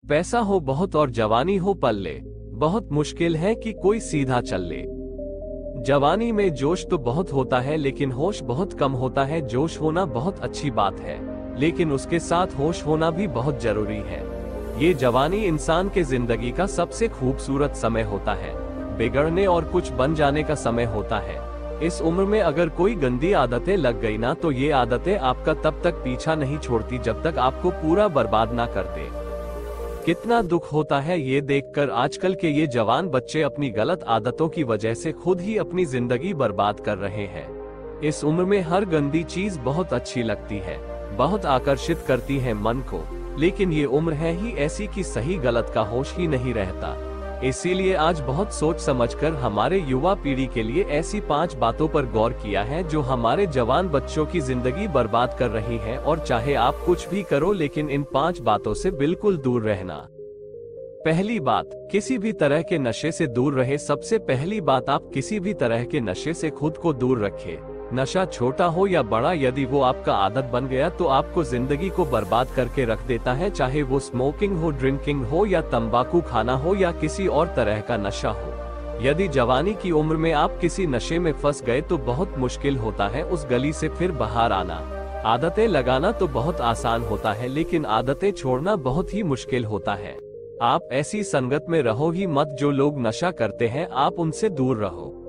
पैसा हो बहुत और जवानी हो पल्ले, बहुत मुश्किल है कि कोई सीधा चल ले। जवानी में जोश तो बहुत होता है लेकिन होश बहुत कम होता है। जोश होना बहुत अच्छी बात है, लेकिन उसके साथ होश होना भी बहुत जरूरी है। ये जवानी इंसान के जिंदगी का सबसे खूबसूरत समय होता है, बिगड़ने और कुछ बन जाने का समय होता है। इस उम्र में अगर कोई गंदी आदतें लग गई ना, तो ये आदतें आपका तब तक पीछा नहीं छोड़ती जब तक आपको पूरा बर्बाद ना कर दे। कितना दुख होता है ये देखकर आजकल के ये जवान बच्चे अपनी गलत आदतों की वजह से खुद ही अपनी जिंदगी बर्बाद कर रहे हैं। इस उम्र में हर गंदी चीज बहुत अच्छी लगती है, बहुत आकर्षित करती है मन को, लेकिन ये उम्र है ही ऐसी कि सही गलत का होश ही नहीं रहता। इसीलिए आज बहुत सोच समझकर हमारे युवा पीढ़ी के लिए ऐसी 5 बातों पर गौर किया है जो हमारे जवान बच्चों की जिंदगी बर्बाद कर रही है। और चाहे आप कुछ भी करो, लेकिन इन 5 बातों से बिल्कुल दूर रहना। पहली बात, किसी भी तरह के नशे से दूर रहे। सबसे पहली बात, आप किसी भी तरह के नशे से खुद को दूर रखें। नशा छोटा हो या बड़ा, यदि वो आपका आदत बन गया तो आपको जिंदगी को बर्बाद करके रख देता है। चाहे वो स्मोकिंग हो, ड्रिंकिंग हो, या तंबाकू खाना हो, या किसी और तरह का नशा हो। यदि जवानी की उम्र में आप किसी नशे में फंस गए तो बहुत मुश्किल होता है उस गली से फिर बाहर आना। आदतें लगाना तो बहुत आसान होता है, लेकिन आदतें छोड़ना बहुत ही मुश्किल होता है। आप ऐसी संगत में रहो ही मत जो लोग नशा करते हैं, आप उनसे दूर रहो।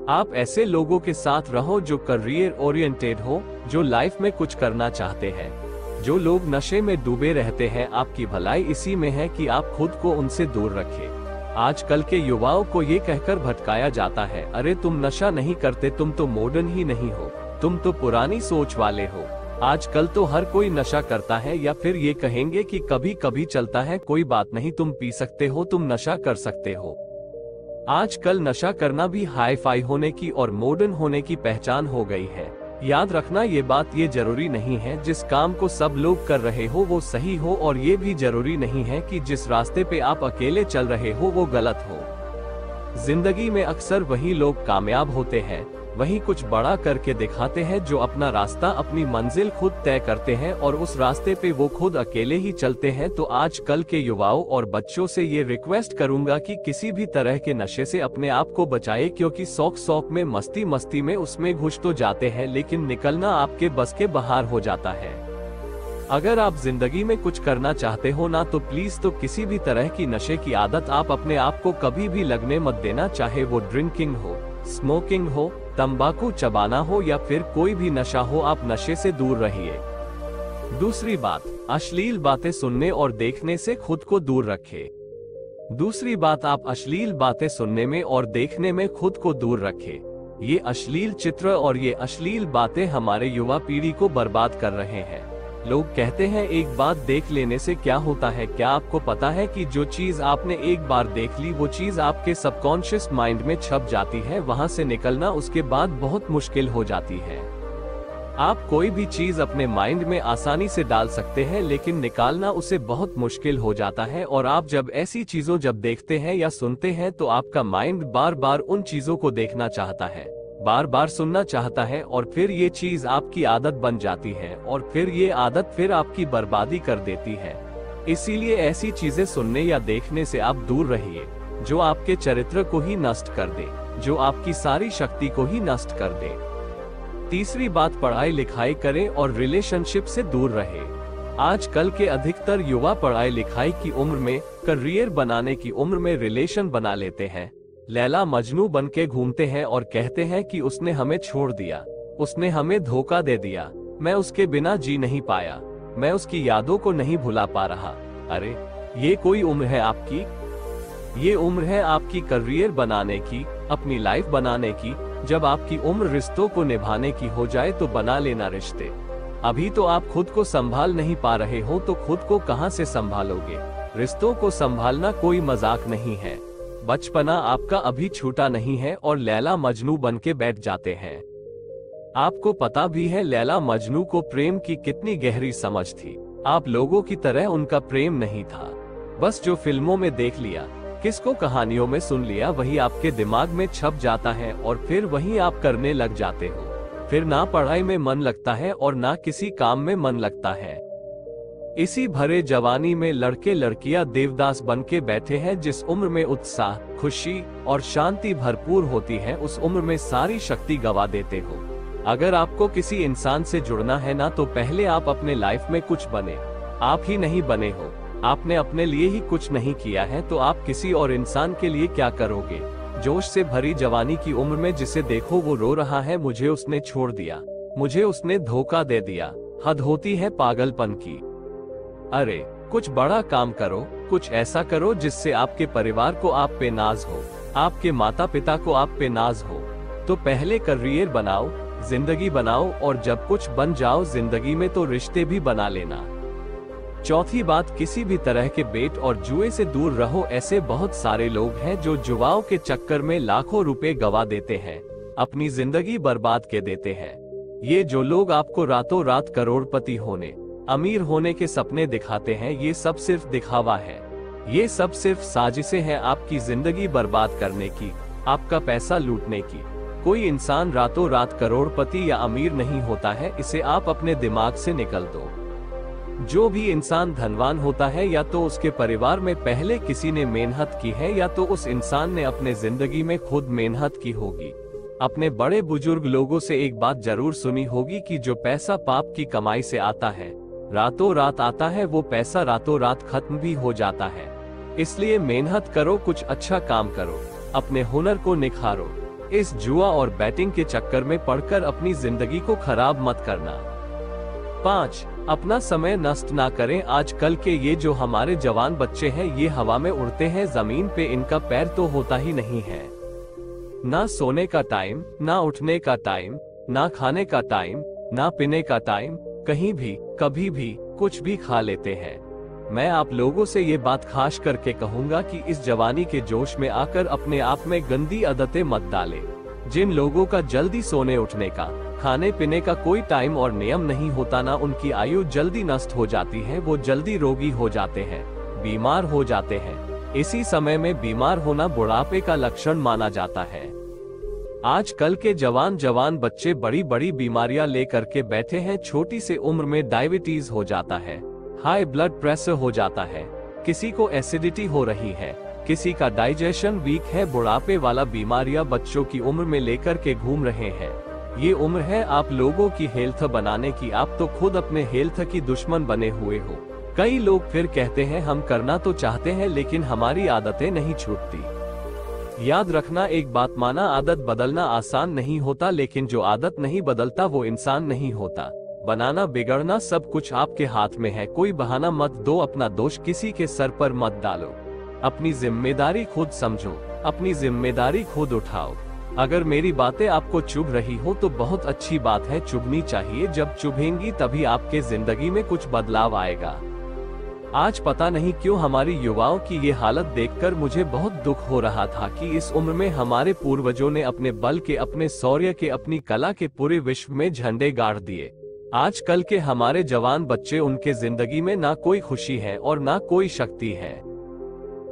आप ऐसे लोगों के साथ रहो जो करियर ओरिएंटेड हो, जो लाइफ में कुछ करना चाहते हैं। जो लोग नशे में डूबे रहते हैं, आपकी भलाई इसी में है कि आप खुद को उनसे दूर रखें। आजकल के युवाओं को ये कहकर भटकाया जाता है, अरे तुम नशा नहीं करते, तुम तो मॉडर्न ही नहीं हो, तुम तो पुरानी सोच वाले हो। आजकल तो हर कोई नशा करता है, या फिर ये कहेंगे कि कभी कभी चलता है, कोई बात नहीं, तुम पी सकते हो, तुम नशा कर सकते हो। आजकल नशा करना भी हाई फाई होने की और मॉडर्न होने की पहचान हो गई है। याद रखना ये बात, ये जरूरी नहीं है जिस काम को सब लोग कर रहे हो वो सही हो, और ये भी जरूरी नहीं है कि जिस रास्ते पे आप अकेले चल रहे हो वो गलत हो। जिंदगी में अक्सर वही लोग कामयाब होते हैं, वही कुछ बड़ा करके दिखाते हैं, जो अपना रास्ता, अपनी मंजिल खुद तय करते हैं और उस रास्ते पे वो खुद अकेले ही चलते हैं। तो आज कल के युवाओं और बच्चों से ये रिक्वेस्ट करूंगा कि किसी भी तरह के नशे से अपने आप को बचाए, क्योंकि शौक में, मस्ती मस्ती में उसमें घुस तो जाते हैं, लेकिन निकलना आपके बस के बाहर हो जाता है। अगर आप जिंदगी में कुछ करना चाहते हो ना, तो प्लीज तो किसी भी तरह की नशे की आदत आप अपने आप को कभी भी लगने मत देना। चाहे वो ड्रिंकिंग हो, स्मोकिंग हो, तंबाकू चबाना हो, या फिर कोई भी नशा हो, आप नशे से दूर रहिए। दूसरी बात, अश्लील बातें सुनने और देखने से खुद को दूर रखें। दूसरी बात, आप अश्लील बातें सुनने में और देखने में खुद को दूर रखें। ये अश्लील चित्र और ये अश्लील बातें हमारे युवा पीढ़ी को बर्बाद कर रहे हैं। लोग कहते हैं एक बात देख लेने से क्या होता है। क्या आपको पता है कि जो चीज आपने एक बार देख ली वो चीज आपके सबकॉन्शियस माइंड में छप जाती है, वहां से निकलना उसके बाद बहुत मुश्किल हो जाती है। आप कोई भी चीज अपने माइंड में आसानी से डाल सकते हैं, लेकिन निकालना उसे बहुत मुश्किल हो जाता है। और आप जब ऐसी चीजों जब देखते हैं या सुनते हैं तो आपका माइंड बार बार उन चीजों को देखना चाहता है, बार बार सुनना चाहता है, और फिर ये चीज आपकी आदत बन जाती है, और फिर ये आदत फिर आपकी बर्बादी कर देती है। इसीलिए ऐसी चीजें सुनने या देखने से आप दूर रहिए जो आपके चरित्र को ही नष्ट कर दे, जो आपकी सारी शक्ति को ही नष्ट कर दे। तीसरी बात, पढ़ाई लिखाई करें और रिलेशनशिप से दूर रहे। आजकल के अधिकतर युवा पढ़ाई लिखाई की उम्र में, करियर बनाने की उम्र में रिलेशन बना लेते हैं। लैला मजनू बन के घूमते हैं और कहते हैं कि उसने हमें छोड़ दिया, उसने हमें धोखा दे दिया, मैं उसके बिना जी नहीं पाया, मैं उसकी यादों को नहीं भुला पा रहा। अरे ये कोई उम्र है आपकी? ये उम्र है आपकी करियर बनाने की, अपनी लाइफ बनाने की। जब आपकी उम्र रिश्तों को निभाने की हो जाए तो बना लेना रिश्ते। अभी तो आप खुद को संभाल नहीं पा रहे हो तो खुद को कहां से संभालोगे? रिश्तों को संभालना कोई मजाक नहीं है। बचपना आपका अभी छूटा नहीं है और लैला मजनू बन के बैठ जाते हैं। आपको पता भी है लैला मजनू को प्रेम की कितनी गहरी समझ थी। आप लोगों की तरह उनका प्रेम नहीं था, बस जो फिल्मों में देख लिया, किसको कहानियों में सुन लिया, वही आपके दिमाग में छप जाता है और फिर वही आप करने लग जाते हो। फिर ना पढ़ाई में मन लगता है और ना किसी काम में मन लगता है। इसी भरे जवानी में लड़के लड़कियां देवदास बन के बैठे हैं। जिस उम्र में उत्साह, खुशी और शांति भरपूर होती है, उस उम्र में सारी शक्ति गवा देते हो। अगर आपको किसी इंसान से जुड़ना है ना, तो पहले आप अपने लाइफ में कुछ बने। आप ही नहीं बने हो, आपने अपने लिए ही कुछ नहीं किया है, तो आप किसी और इंसान के लिए क्या करोगे। जोश से भरी जवानी की उम्र में जिसे देखो वो रो रहा है, मुझे उसने छोड़ दिया, मुझे उसने धोखा दे दिया, हद होती है पागलपन की। अरे कुछ बड़ा काम करो, कुछ ऐसा करो जिससे आपके परिवार को आप पे नाज हो, आपके माता पिता को आप पे नाज हो। तो पहले करियर बनाओ, जिंदगी बनाओ, और जब कुछ बन जाओ जिंदगी में तो रिश्ते भी बना लेना। चौथी बात, किसी भी तरह के बेट और जुए से दूर रहो। ऐसे बहुत सारे लोग हैं जो जुआओं के चक्कर में लाखों रुपए गवा देते हैं, अपनी जिंदगी बर्बाद के देते हैं। ये जो लोग आपको रातों रात करोड़पति होने, अमीर होने के सपने दिखाते हैं, ये सब सिर्फ दिखावा है। ये सब सिर्फ साजिशें हैं आपकी जिंदगी बर्बाद करने की, आपका पैसा लूटने की। कोई इंसान रातों रात करोड़पति या अमीर नहीं होता है, इसे आप अपने दिमाग से निकल दो। जो भी इंसान धनवान होता है, या तो उसके परिवार में पहले किसी ने मेहनत की है, या तो उस इंसान ने अपने जिंदगी में खुद मेहनत की होगी। अपने बड़े बुजुर्ग लोगों से एक बात जरूर सुनी होगी कि जो पैसा पाप की कमाई से आता है, रातों रात आता है, वो पैसा रातों रात खत्म भी हो जाता है। इसलिए मेहनत करो, कुछ अच्छा काम करो, अपने हुनर को निखारो। इस जुआ और बैटिंग के चक्कर में पड़कर अपनी जिंदगी को खराब मत करना। 5. अपना समय नष्ट ना करें। आजकल के ये जो हमारे जवान बच्चे हैं, ये हवा में उड़ते हैं, जमीन पे इनका पैर तो होता ही नहीं है। ना सोने का टाइम, ना उठने का टाइम, ना खाने का टाइम, ना पीने का टाइम, कहीं भी कभी भी कुछ भी खा लेते हैं। मैं आप लोगों से ये बात खास करके कहूंगा कि इस जवानी के जोश में आकर अपने आप में गंदी आदतें मत डालें। जिन लोगों का जल्दी सोने उठने का, खाने पीने का कोई टाइम और नियम नहीं होता ना, उनकी आयु जल्दी नष्ट हो जाती है, वो जल्दी रोगी हो जाते हैं, बीमार हो जाते हैं। इसी समय में बीमार होना बुढ़ापे का लक्षण माना जाता है। आजकल के जवान बच्चे बड़ी बड़ी बीमारियां लेकर के बैठे हैं। छोटी सी उम्र में डायबिटीज हो जाता है, हाई ब्लड प्रेशर हो जाता है, किसी को एसिडिटी हो रही है, किसी का डाइजेशन वीक है। बुढ़ापे वाला बीमारियां बच्चों की उम्र में लेकर के घूम रहे हैं। ये उम्र है आप लोगों की हेल्थ बनाने की, आप तो खुद अपने हेल्थ की दुश्मन बने हुए हो। कई लोग फिर कहते हैं हम करना तो चाहते हैं लेकिन हमारी आदतें नहीं छूटती। याद रखना एक बात, माना आदत बदलना आसान नहीं होता, लेकिन जो आदत नहीं बदलता वो इंसान नहीं होता। बनाना बिगड़ना सब कुछ आपके हाथ में है। कोई बहाना मत दो, अपना दोष किसी के सर पर मत डालो। अपनी जिम्मेदारी खुद समझो, अपनी जिम्मेदारी खुद उठाओ। अगर मेरी बातें आपको चुभ रही हो तो बहुत अच्छी बात है, चुभनी चाहिए। जब चुभेंगी तभी आपके जिंदगी में कुछ बदलाव आएगा। आज पता नहीं क्यों हमारी युवाओं की ये हालत देखकर मुझे बहुत दुख हो रहा था कि इस उम्र में हमारे पूर्वजों ने अपने बल के, अपने शौर्य के, अपनी कला के पूरे विश्व में झंडे गाड़ दिए। आजकल के हमारे जवान बच्चे, उनके जिंदगी में ना कोई खुशी है और ना कोई शक्ति है।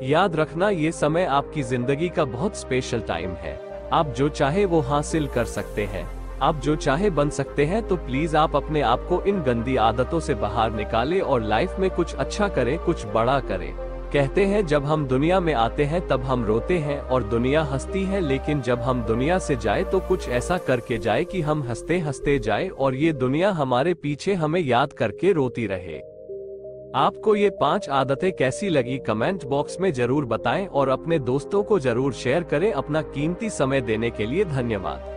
याद रखना ये समय आपकी जिंदगी का बहुत स्पेशल टाइम है। आप जो चाहे वो हासिल कर सकते हैं, आप जो चाहे बन सकते हैं। तो प्लीज आप अपने आप को इन गंदी आदतों से बाहर निकालें और लाइफ में कुछ अच्छा करें, कुछ बड़ा करें। कहते हैं जब हम दुनिया में आते हैं तब हम रोते हैं और दुनिया हंसती है, लेकिन जब हम दुनिया से जाए तो कुछ ऐसा करके जाए कि हम हंसते हंसते जाए और ये दुनिया हमारे पीछे हमें याद करके रोती रहे। आपको ये 5 आदतें कैसी लगी कमेंट बॉक्स में जरूर बताएं और अपने दोस्तों को जरूर शेयर करें। अपना कीमती समय देने के लिए धन्यवाद।